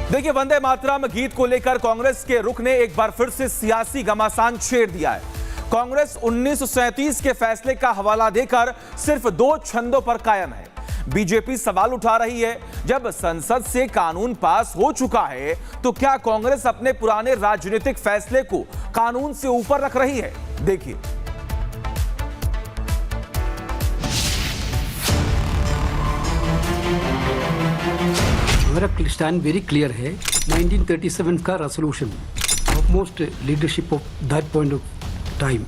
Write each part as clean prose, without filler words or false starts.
देखिए, वंदे मातरम गीत को लेकर कांग्रेस के रुख ने एक बार फिर से सियासी घमासान छेड़ दिया है। कांग्रेस 1937 के फैसले का हवाला देकर सिर्फ 2 छंदों पर कायम है। बीजेपी सवाल उठा रही है, जब संसद से कानून पास हो चुका है तो क्या कांग्रेस अपने पुराने राजनीतिक फैसले को कानून से ऊपर रख रही है? देखिए। हमारा स्टैंड वेरी क्लियर है। 1937 का resolution, topmost leadership of that point of time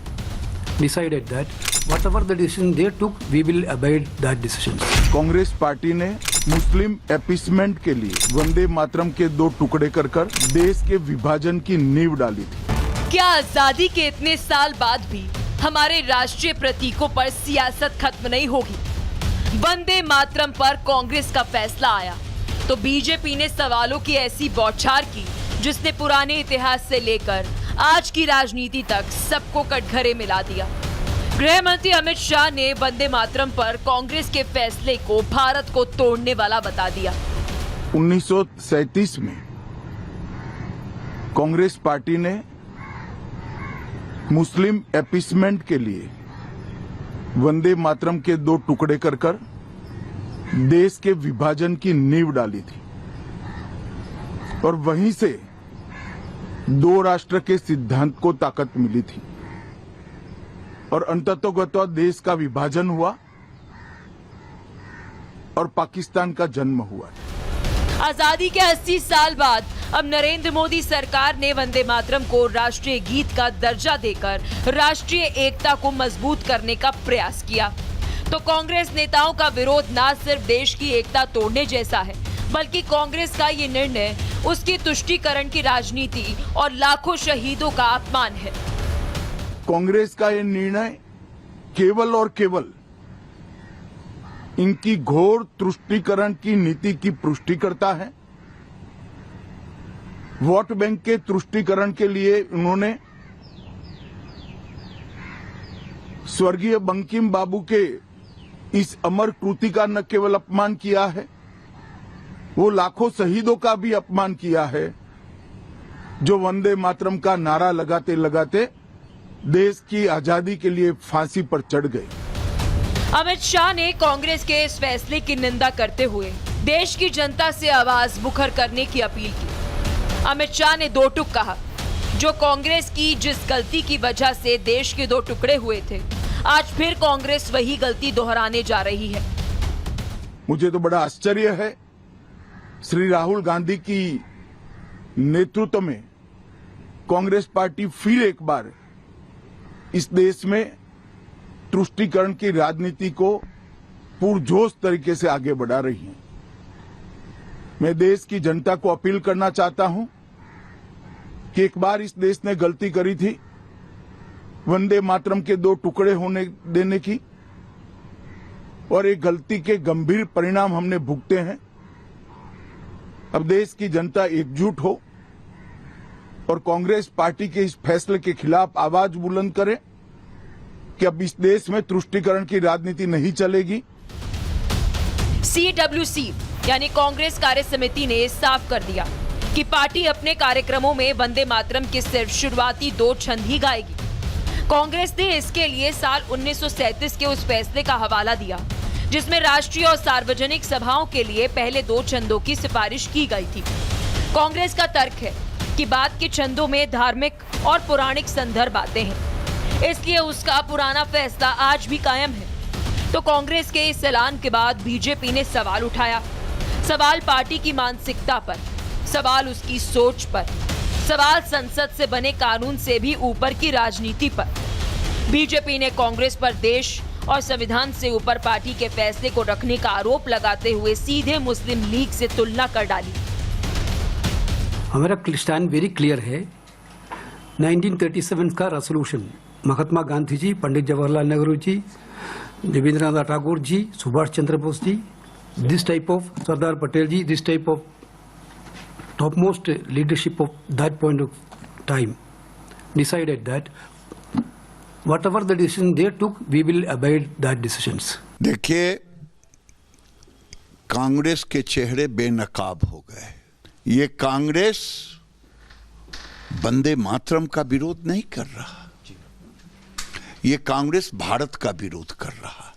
decided that whatever the decision they took we will abide that decision. Congress party ने मुस्लिम अपीसमेंट के लिए वंदे मातरम के 2 टुकड़े कर देश के विभाजन की नींव डाली थी। क्या आजादी के इतने साल बाद भी हमारे राष्ट्रीय प्रतीकों पर सियासत खत्म नहीं होगी? वंदे मातरम पर कांग्रेस का फैसला आया तो बीजेपी ने सवालों की ऐसी बौछार की जिसने पुराने इतिहास से लेकर आज की राजनीति तक सबको कटघरे मिला दिया। गृह मंत्री अमित शाह ने वंदे मातरम पर कांग्रेस के फैसले को भारत को तोड़ने वाला बता दिया। 1937 में कांग्रेस पार्टी ने मुस्लिम अपीसमेंट के लिए वंदे मातरम के 2 टुकड़े कर देश के विभाजन की नींव डाली थी और वहीं से 2 राष्ट्र के सिद्धांत को ताकत मिली थी और अंततोगत्वा देश का विभाजन हुआ और पाकिस्तान का जन्म हुआ। आजादी के 80 साल बाद अब नरेंद्र मोदी सरकार ने वंदे मातरम को राष्ट्रीय गीत का दर्जा देकर राष्ट्रीय एकता को मजबूत करने का प्रयास किया तो कांग्रेस नेताओं का विरोध न सिर्फ देश की एकता तोड़ने जैसा है, बल्कि कांग्रेस का ये निर्णय उसकी तुष्टीकरण की राजनीति और लाखों शहीदों का अपमान है। कांग्रेस का ये निर्णय केवल और केवल इनकी घोर तुष्टीकरण की नीति की पुष्टि करता है। वोट बैंक के तुष्टीकरण के लिए उन्होंने स्वर्गीय बंकिम बाबू के इस अमर कृति का न केवल अपमान किया है, वो लाखों शहीदों का भी अपमान किया है जो वंदे मातरम का नारा लगाते लगाते देश की आजादी के लिए फांसी पर चढ़ गए। अमित शाह ने कांग्रेस के इस फैसले की निंदा करते हुए देश की जनता से आवाज मुखर करने की अपील की। अमित शाह ने 2 टुक कहा, जो कांग्रेस की जिस गलती की वजह से देश के 2 टुकड़े हुए थे, आज फिर कांग्रेस वही गलती दोहराने जा रही है। मुझे तो बड़ा आश्चर्य है, श्री राहुल गांधी की नेतृत्व में कांग्रेस पार्टी फिर एक बार इस देश में तुष्टीकरण की राजनीति को पुरजोश तरीके से आगे बढ़ा रही है। मैं देश की जनता को अपील करना चाहता हूं कि एक बार इस देश ने गलती करी थी वंदे मातरम के 2 टुकड़े होने देने की और एक गलती के गंभीर परिणाम हमने भुगते हैं। अब देश की जनता एकजुट हो और कांग्रेस पार्टी के इस फैसले के खिलाफ आवाज बुलंद करे कि अब इस देश में तुष्टीकरण की राजनीति नहीं चलेगी। CWC यानी कांग्रेस कार्य समिति ने साफ कर दिया कि पार्टी अपने कार्यक्रमों में वंदे मातरम के सिर्फ शुरुआती 2 छंद ही गाएगी। कांग्रेस ने इसके लिए साल 1937 के उस फैसले का हवाला दिया जिसमें राष्ट्रीय और सार्वजनिक सभाओं के लिए पहले 2 छंदों की सिफारिश की गई थी। कांग्रेस का तर्क है कि बाद के छंदों में धार्मिक और पौराणिक संदर्भ आते हैं, इसलिए उसका पुराना फैसला आज भी कायम है। तो कांग्रेस के इस ऐलान के बाद बीजेपी ने सवाल उठाया। सवाल पार्टी की मानसिकता पर, सवाल उसकी सोच पर, सवाल संसद से बने कानून से भी ऊपर की राजनीति पर। बीजेपी ने कांग्रेस पर देश और संविधान से ऊपर पार्टी के फैसले को रखने का आरोप लगाते हुए सीधे मुस्लिम लीग से तुलना कर डाली। हमारा स्टैंड वेरी क्लियर है। 1937 का resolution, Mahatma Gandhi ji, Pandit Jawaharlal Nehru ji, Rabindranath Tagore ji, Subhash Chandra Bose ji, this type of Sardar Patel ji, this type of topmost leadership of that point of time decided that whatever the decision they took we will abide that decisions। देखिए, कांग्रेस के चेहरे बेनकाब हो गए। ये कांग्रेस वंदे मातरम का विरोध नहीं कर रहा, ये कांग्रेस भारत का विरोध कर रहा,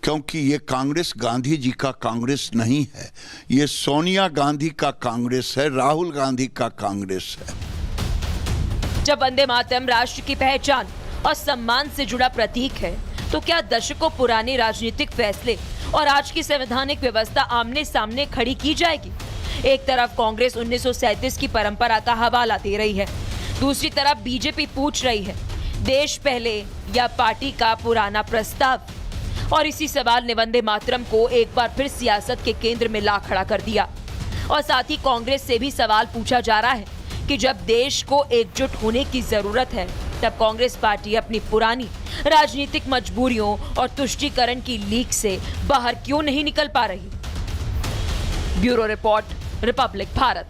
क्योंकि ये कांग्रेस गांधी जी का कांग्रेस नहीं है, ये सोनिया गांधी का कांग्रेस है, राहुल गांधी का कांग्रेस है। जब वंदे मातरम राष्ट्र की पहचान और सम्मान से जुड़ा प्रतीक है, तो क्या दशकों पुराने राजनीतिक फैसले और आज की संवैधानिक व्यवस्था आमने सामने खड़ी की जाएगी? एक तरफ कांग्रेस 1937 की परंपरा का हवाला दे रही है, दूसरी तरफ बीजेपी पूछ रही है देश पहले या पार्टी का पुराना प्रस्ताव। और इसी सवाल ने वंदे मातरम को एक बार फिर सियासत के केंद्र में ला खड़ा कर दिया। और साथ ही कांग्रेस से भी सवाल पूछा जा रहा है कि जब देश को एकजुट होने की जरूरत है, तब कांग्रेस पार्टी अपनी पुरानी राजनीतिक मजबूरियों और तुष्टीकरण की लीक से बाहर क्यों नहीं निकल पा रही? Bureau report, Republic Bharat.